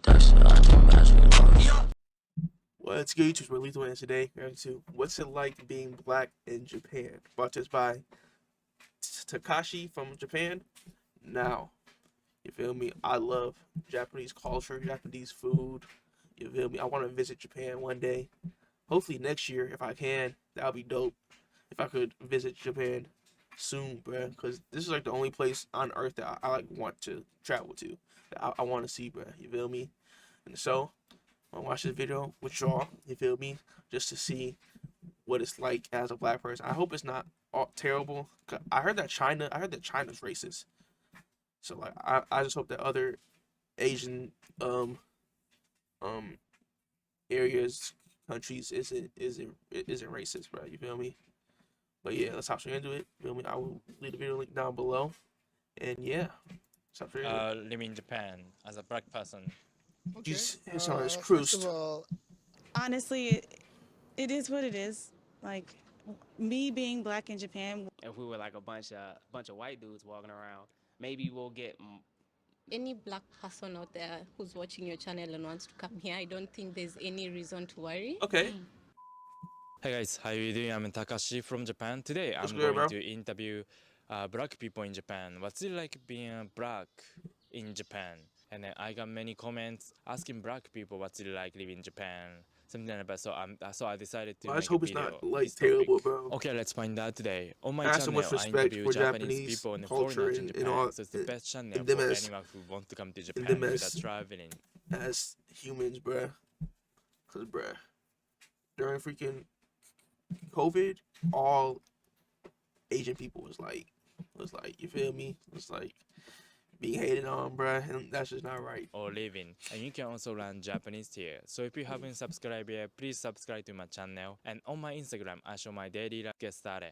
What's good, YouTube? We're Lethal, and today we're going to what's it like being black in Japan? Brought to us by Takashi from Japan. Now, you feel me? I love Japanese culture, Japanese food. You feel me? I want to visit Japan one day. Hopefully next year, if I can. That would be dope. If I could visit Japan soon, bruh. Because this is like the only place on earth that I like want to travel to. That I want to see, bruh. You feel me? And so, I want to watch this video with y'all. You feel me? Just to see what it's like as a black person. I hope it's not all terrible. I heard that China's racist. So like I just hope that other Asian um areas, countries isn't racist, bro. You feel me? But yeah, let's hop straight into it. You feel me? I will leave the video link down below. And yeah, let's hop straight into it. Living in Japan as a black person. Okay. He's on his First cruise. of all, Honestly, it is what it is. Like me being black in Japan. If we were like a bunch of white dudes walking around, maybe we'll get any black person out there who's watching your channel and wants to come here, I don't think there's any reason to worry. Okay. Hey guys, how you doing? I'm Takashi from Japan. Today I'm good, going bro? to interview black people in Japan. What's it like being black in Japan? And then I got many comments asking black people what's it like living in Japan, something like that. So I decided to I make just hope a it's video. not like this topic. terrible, bro. Okay, let's find out today. On my I have so channel, much I respect interview for Japanese Japanese people and culture foreigners in and Japan. all, So it's the best channel and for them as- anyone who wants to come to and Japan them without as- traveling. as humans, bruh. Cause bruh, during freaking COVID, all Asian people was like, you feel me? It's like being hated on, bruh, and that's just not right. Or living, and you can also learn Japanese here. So if you haven't subscribed yet, please subscribe to my channel. And on my Instagram, I show my daily life. Get started.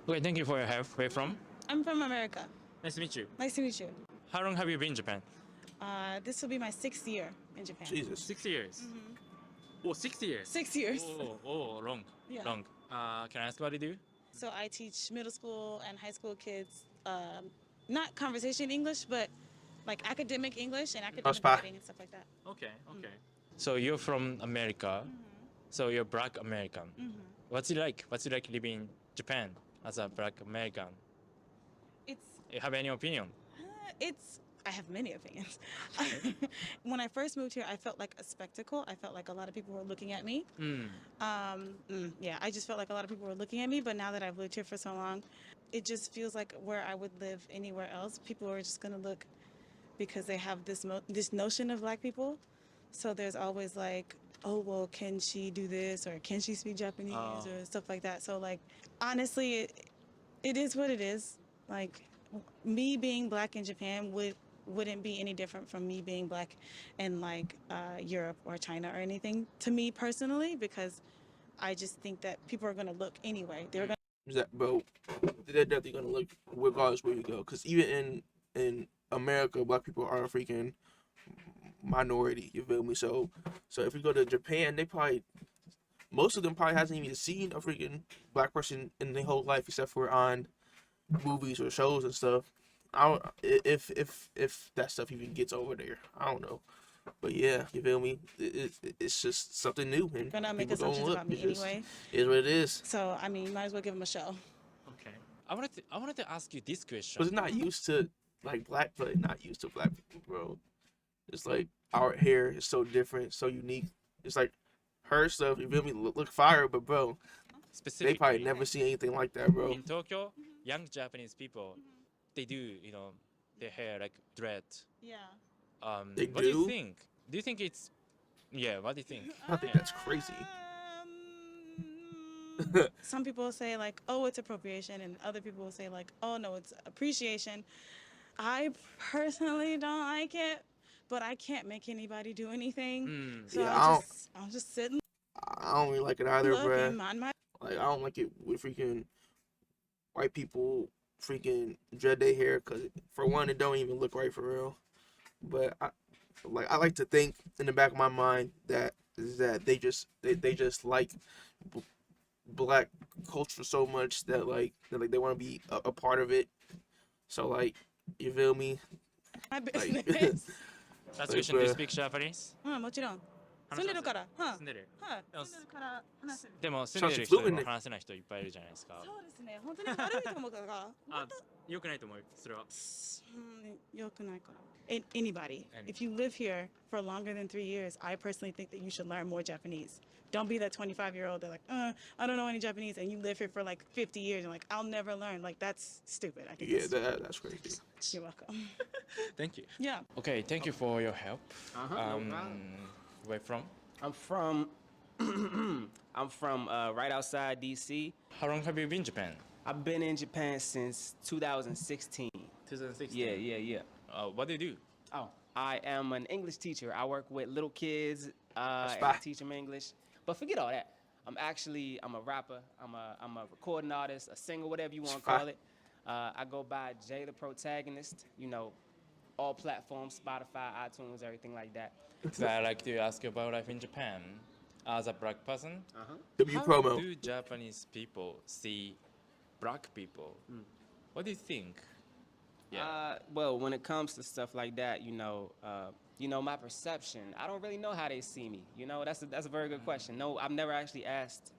Okay, thank you for your help. Where from? I'm from America. Nice to meet you. Nice to meet you. How long have you been in Japan? This will be my 6th year in Japan. Jesus. 6 years. Mm-hmm. Oh, 6 years. 6 years. Long. Yeah. Long. Can I ask what you do? So I teach middle school and high school kids, not conversation English, but like academic English and academic Spy. writing and stuff like that. Okay. So you're from America. So you're black American. What's it like? What's it like living in Japan as a black American? You have any opinion? I have many opinions. When I first moved here, I felt like a spectacle. I felt like a lot of people were looking at me. Yeah, I just felt like a lot of people were looking at me. But now that I've lived here for so long, it just feels like where I would live anywhere else, people are just gonna look because they have this notion of black people. So there's always like, oh well, can she do this or can she speak Japanese or stuff like that. So like, honestly, it is what it is. Like me being black in Japan wouldn't be any different from me being black in like Europe or China or anything to me personally, because I just think that people are gonna look anyway. They're gonna. Bro, they're definitely gonna look regardless where you go. Cause even in America, black people are a freaking minority. You feel me? So if you go to Japan, most of them probably hasn't even seen a freaking black person in their whole life except for on movies or shows and stuff. I don't if that stuff even gets over there. I don't know, but yeah, you feel me? It's just something new, and Gonna make people assumptions look. about me anyway. Is what it is. So I mean, might as well give them a show. Okay. I wanted to ask you this question. Cause not used to like black, but not used to black people, bro. It's like our hair is so different, so unique. It's like her stuff. You feel me? Look fire, but bro, Specifically, they probably never see anything like that, bro. in Tokyo, young Japanese people, they do, their hair like dread. Yeah. They what do you do? think? Do you think it's, yeah, what do you think? I think that's crazy. Some people will say like, oh, it's appropriation, and other people will say like, oh no, it's appreciation. I personally don't like it, but I can't make anybody do anything. So Yeah, I'll just sit and I don't really like it either, look bro. and mind my. Like I don't like it with freaking white people freaking dread their hair, cause for one, it don't even look right for real. But I like to think in the back of my mind that they just like black culture so much that they want to be a part of it. So like, you feel me? My Like, business. Last Like, question, do you bruh. speak Japanese? うん、もちろん。住んでるから。住んでる。はい。住んでるから話せる。でも住んでる人でも話せない人いっぱいいるじゃないですか。そうですね。本当に悪いと思うから。あ、良くないと思う。それは。良くないから。Anybody, if you live here for longer than 3 years, I personally think that you should learn more Japanese. Don't be that 25-year-old that like, I don't know any Japanese, and you live here for like 50 years and like, I'll never learn. Like, that's stupid. I think Yeah, that's that's crazy. You're welcome. Thank you. Yeah. Okay, thank you for your help. No problem. Where from? I'm from I'm from right outside DC. How long have you been in Japan? I've been in Japan since 2016. 2016. Yeah. What do you do? Oh, I am an English teacher. I work with little kids and fine. I teach them English. But forget all that. I'm a rapper. I'm a recording artist, a singer, whatever you want to call fine. it. I go by Jay the Protagonist. You know, all platforms, Spotify, iTunes, everything like that. So I'd like to ask you about life in Japan. As a black person, W how promo. do Japanese people see black people? What do you think? Well, when it comes to stuff like that, my perception, I don't really know how they see me. You know, that's a very good question. No, I've never actually asked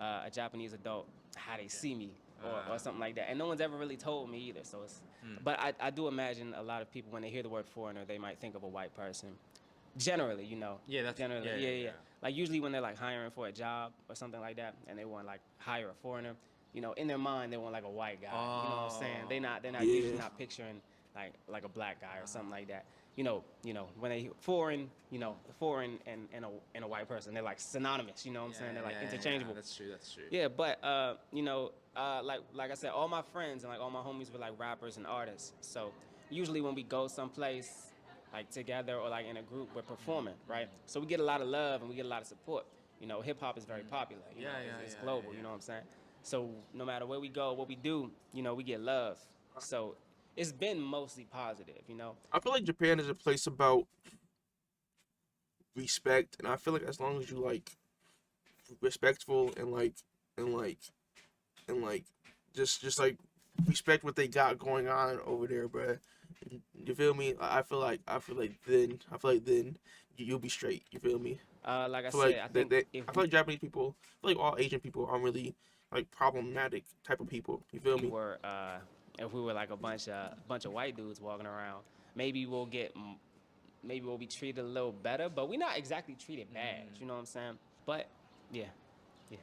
a Japanese adult how they see me or something like that, and no one's ever really told me either. So it's, but I do imagine a lot of people when they hear the word foreigner, they might think of a white person. Generally, Yeah, that's generally, yeah. Like usually when they're like hiring for a job or something like that, and they want like hire a foreigner, in their mind they want like a white guy. You know what I'm saying? They're not usually not picturing like a black guy or something like that. When they foreign, foreign and a white person, they're like synonymous. You know what I'm saying? They're like interchangeable. That's true. Yeah, but like I said, all my friends and like all my homies were like rappers and artists. So usually when we go someplace like together or like in a group, we're performing, right? So we get a lot of love and we get a lot of support. Hip hop is very popular. It's global. You know what I'm saying? So no matter where we go, what we do, we get love. So it's been mostly positive. I feel like Japan is a place about respect, and I feel like as long as you like respectful and just like respect what they got going on over there, bruh. You feel me? I feel like then you'll be straight. You feel me? Like I I feel said, like I think I feel like Japanese people, I feel like all Asian people are really like problematic type of people. You feel me? if we were like a bunch of white dudes walking around, maybe we'll be treated a little better, but we're not exactly treated bad. You know what I'm saying? But yeah.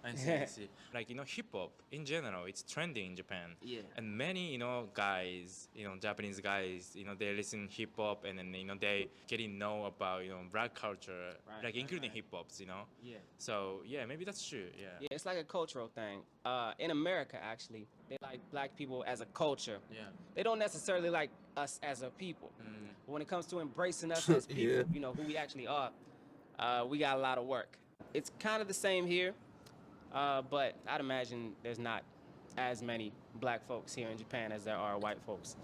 I see. Like, hip hop in general, it's trending in Japan. Yeah. And many, guys, Japanese guys, they listen hip hop and then, they getting know about, black culture, like including hip hops, Yeah. So, yeah, maybe that's true. Yeah. Yeah, it's like a cultural thing. In America, actually, they like black people as a culture. Yeah. They don't necessarily like us as a people. But when it comes to embracing us as people, who we actually are, we got a lot of work. It's kind of the same here, but I'd imagine there's not as many black folks here in Japan as there are white folks.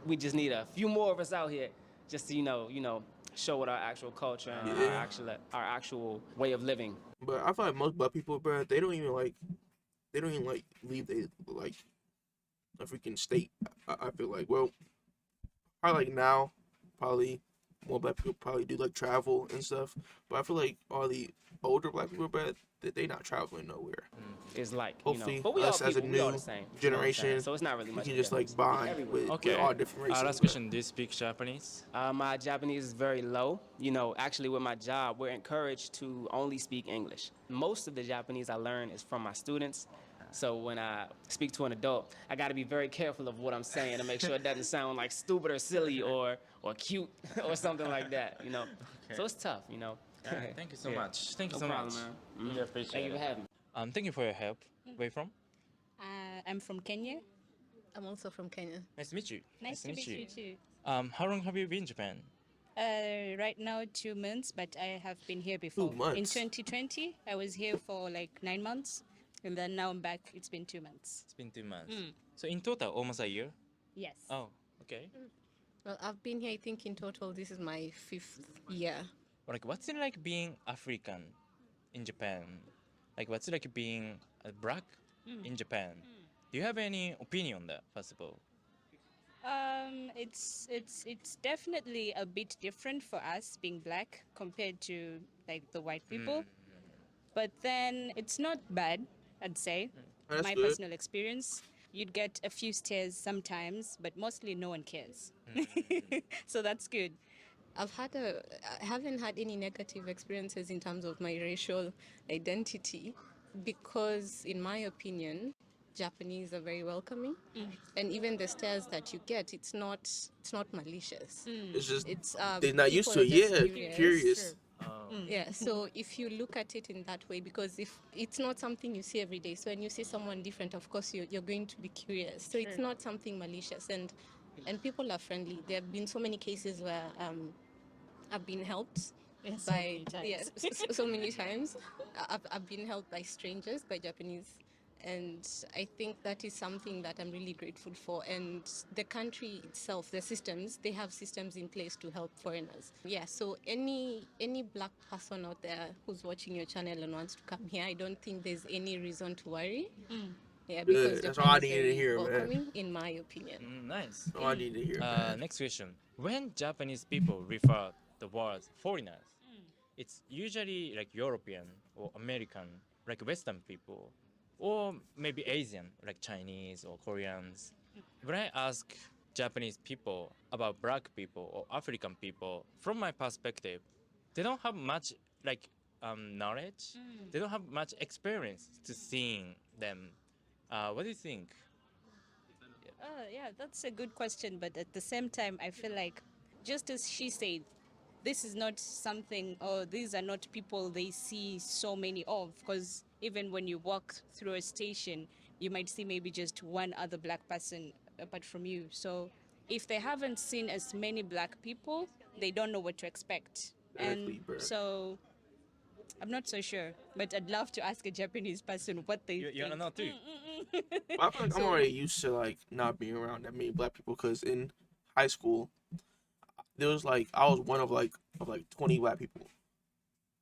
We just need a few more of us out here just to, show what our actual culture and our actual way of living. But I feel like most black people, bruh, they don't even leave a freaking state. I feel like, well, probably like now, probably more black people probably do like travel and stuff. But I feel like all the older black people, bruh, they not traveling nowhere. Is like, Hopefully, but we us all as a people, we all new the same, you know what I'm generation, saying? So it's not really we much. can of a just like difference. bond Everywhere. with all different races. Last bruh. question, do you speak Japanese? My Japanese is very low. Actually with my job, we're encouraged to only speak English. Most of the Japanese I learn is from my students. So when I speak to an adult, I got to be very careful of what I'm saying to make sure it doesn't sound like stupid or silly or cute or something like that, So it's tough, Thank you so Yeah. much. Thank you No so problem, much. man. Really appreciate Thank you for it. having me. Thank you for your help. Where you from? I'm from Kenya. I'm also from Kenya. Nice to meet you. Nice to meet you too. How long have you been in Japan? Right now, 2 months, but I have been here before. 2 months? In 2020, I was here for like 9 months, and then now I'm back. It's been 2 months. It's been 2 months. So in total, almost a year? Yes. Oh, okay. Well, I've been here, I think in total, this is my 5th year. Like, what's it like being African in Japan? Like, what's it like being black in Japan? Do you have any opinion on that, first of all? it's definitely a bit different for us being black compared to like the white people. But then it's not bad, I'd say. That's My good. personal experience, you'd get a few stares sometimes, but mostly no one cares. So that's good. I haven't had any negative experiences in terms of my racial identity because, in my opinion, Japanese are very welcoming, and even the stares that you get, it's not malicious. It's just It's they're not used people to are it. just Yeah, curious. Yeah, so if you look at it in that way, because if it's not something you see every day, so when you see someone different, of course you're going to be curious. So it's not something malicious, and people are friendly. There have been so many cases where I've been helped So by many times. yes, so many times. I've been helped by strangers, by Japanese, and I think that is something that I'm really grateful for. And the country itself, the systems, they have systems in place to help foreigners. Yeah, so any black person out there who's watching your channel and wants to come here, I don't think there's any reason to worry. Yeah, because Good. That's all I Japan is needed to very hear, man. welcoming, in my opinion. Nice. All I need to hear, man. Next question. When Japanese people refer the word foreigners, it's usually like European or American, like Western people, or maybe Asian, like Chinese or Koreans. When I ask Japanese people about black people or African people, from my perspective, they don't have much like knowledge. They don't have much experience to seeing them. What do you think? Yeah, that's a good question. But at the same time, I feel like, just as she said, this is not something, or these are not people they see so many of. Because even when you walk through a station, you might see maybe just one other black person apart from you. So if they haven't seen as many black people, they don't know what to expect. Exactly, And bro. so I'm not so sure, but I'd love to ask a Japanese person what they You wanna think. know too? I feel like I'm already used to like not being around that many black people because in high school there was like I was one of like 20 black people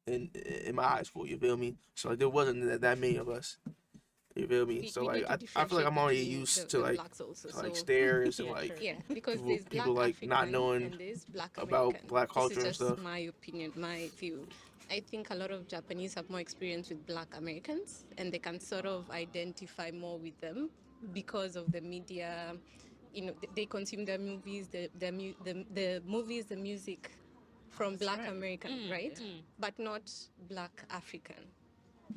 in my high school. You feel me? So like there wasn't that many of us. You feel me? So We like need to I feel like I'm already differentiate used between to the like blacks also. So stares and Yeah, like true. yeah, because people there's black people like African not knowing and there's black about American. black This culture is and just stuff. my opinion, my view. I think a lot of Japanese have more experience with black Americans, and they can sort of identify more with them because of the media. You know, they consume their movies, the movies, the music from black American, right? But not black African.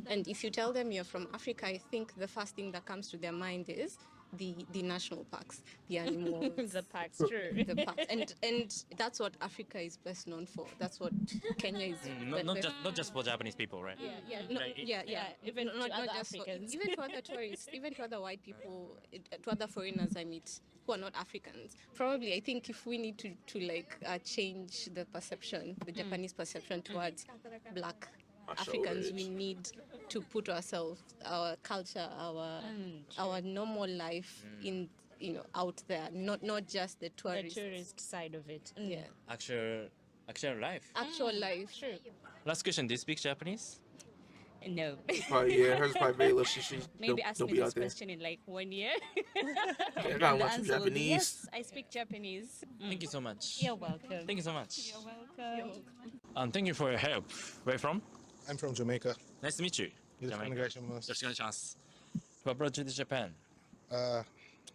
And if you tell them you're from Africa, I think the first thing that comes to their mind is the national parks, the animals, The packs, true. the parks, and that's what Africa is best known for. That's what Kenya is. Not just for Japanese people, right? Yeah, no, Like, yeah. Even not, to other just for, Africans. even to other tourists, even to other white people, to other foreigners I meet who are not Africans. Probably, I think if we need to like change the perception, the Japanese perception towards black My Africans, shoulder we itch. need to put ourselves, our culture, our normal life in out there, not just the The tourist. tourist side of it. Yeah, actual life. actual life. True. Last question. Do you speak Japanese? No. Probably yeah, hers probably very little. She's Maybe ask don't me be this out there. question in like 1 year. Yeah, I got And the one from answer will be Japanese. yes, I speak Japanese. Thank you so much. You're welcome. Thank you so much. You're welcome. And thank you for your help. Where from? I'm from Jamaica. Nice to meet you. よろしくお願いします。よろしくお願いします。What brought you to Japan?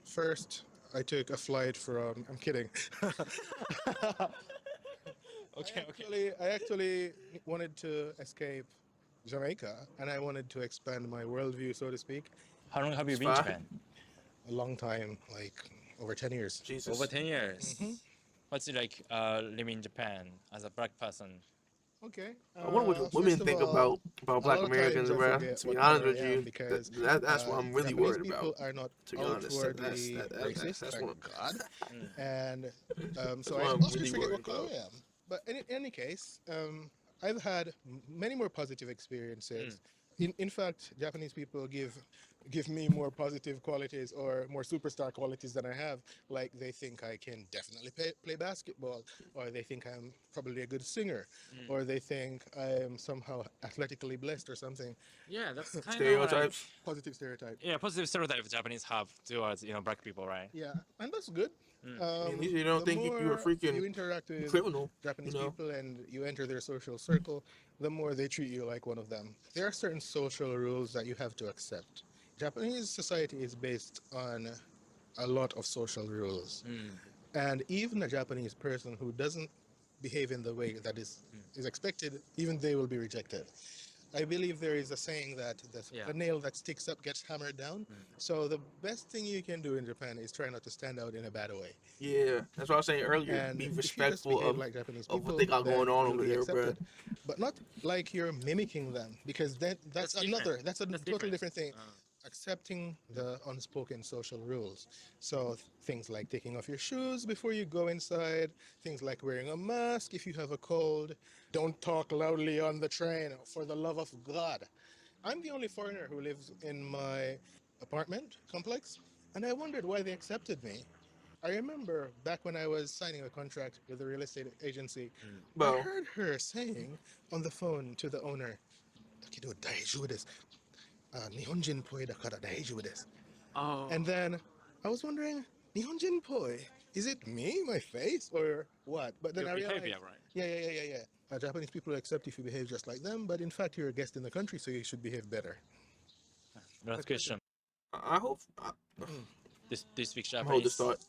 First, I took a flight from. I'm kidding. I actually wanted to escape Jamaica, and I wanted to expand my worldview, so to speak. How long have you been in Fine. Japan? A long time, like over 10 years. Jesus. Over 10 years. What's it like living in Japan as a black person? Okay. I wonder what first women of think all, about a Black lot of Americans, times I bro. forget To be what honest color with I am you, because that's what I'm really Japanese worried people about. are not To be honest, outwardly that's racist, that's thank one. God. And so what I I'm also really forget worried what color about. I am. But in any case, I've had many more positive experiences. In fact, Japanese people give give me more positive qualities or more superstar qualities than I have. Like they think I can definitely play basketball, or they think I'm probably a good singer, or they think I'm somehow athletically blessed or something. Yeah, that's kind of like Stereotypes. Positive stereotype. yeah, positive stereotype Japanese have towards black people, right? Yeah, and that's good. I mean, at least you don't The think you're a more freaking you interact with criminal. Japanese You know? people and you enter their social circle, the more they treat you like one of them. There are certain social rules that you have to accept. Japanese society is based on a lot of social rules. And even a Japanese person who doesn't behave in the way that is expected, even they will be rejected. I believe there is a saying that Yeah. a nail that sticks up gets hammered down. So the best thing you can do in Japan is try not to stand out in a bad way. Yeah, that's what I was saying earlier. And Be if you just respectful behave of like Japanese of people, what they got then going on you'll over be there, bruh. accepted. But not like you're mimicking them, because that's different. another, that's a That's totally different. different thing. Accepting the unspoken social rules. So things like taking off your shoes before you go inside, things like wearing a mask if you have a cold, don't talk loudly on the train, for the love of God. I'm the only foreigner who lives in my apartment complex, and I wondered why they accepted me. I remember back when I was signing a contract with a real estate agency, I Bro, heard her saying on the phone to the owner, "Takedo daijoubu desu. Nihonjin poi dakara daijoubu desu." Oh. And then I was wondering, Nihonjin poi, is it me, my face, or what? But then Your I realized, behavior, right? yeah. Japanese people accept if you behave just like them, but in fact you're a guest in the country, so you should behave better. Last question. I hope Do you speak hold this Japanese? thought.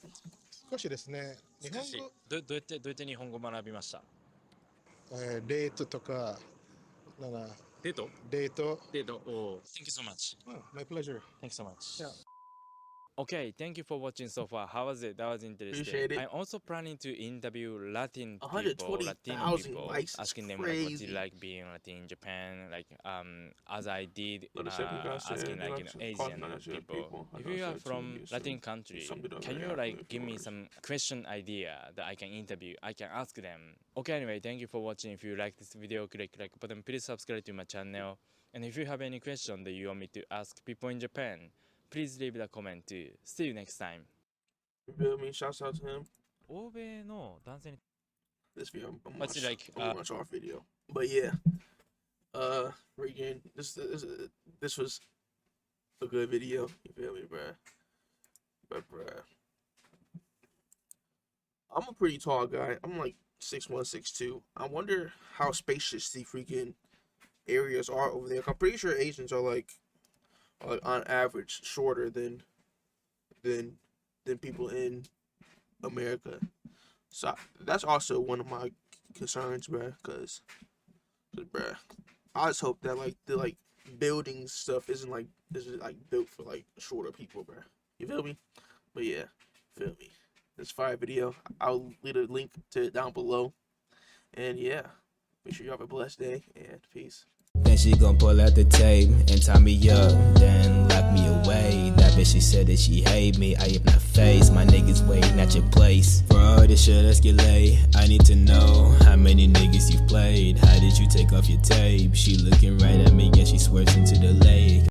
少しですね、日本語、どうやって日本語学びました？デートとか、なんかデート？デート。デート。Oh, thank you so much. Oh, my pleasure. Thanks so much. Yeah. Okay, thank you for watching so far. How was it? That was interesting. Appreciate it. I'm also planning to interview Latin people, 120,000 Latino people, likes is asking them like what's it crazy. like being Latin in Japan, like as I did But the second guy said, asking you like know, Asian Asian people. people. If I you are said from to you, so Latin country, somebody don't can really you have like to give me influence. some question idea that I can interview? I can ask them. Okay, anyway, thank you for watching. If you like this video, click like button. Please subscribe to my channel. And if you have any question that you want me to ask people in Japan, please leave the comment too. See you next time. You feel me? Shouts out to him. 欧米の男性に This video, I'm What's it like, pretty much our video. But yeah, Regan, this was a good video. You feel me, bruh? But bruh, I'm a pretty tall guy. I'm like 6'1", 6'2". I wonder how spacious the freaking areas are over there. I'm pretty sure Asians are like on average shorter than people in America. So that's also one of my concerns, bruh. Cause bruh, I just hope that the building stuff isn't built for like shorter people, bruh. You feel me? But yeah, feel me. This fire video, I'll leave a link to it down below. And yeah, make sure you have a blessed day and peace. Then she gon' pull out the tape and tie me up, then lock me away. That bitch, she said that she hate me. I am not faced, my niggas waiting at your place. For all this shit escalate, I need to know how many niggas you've played. How did you take off your tape? She looking right at me and she swerves into the lake.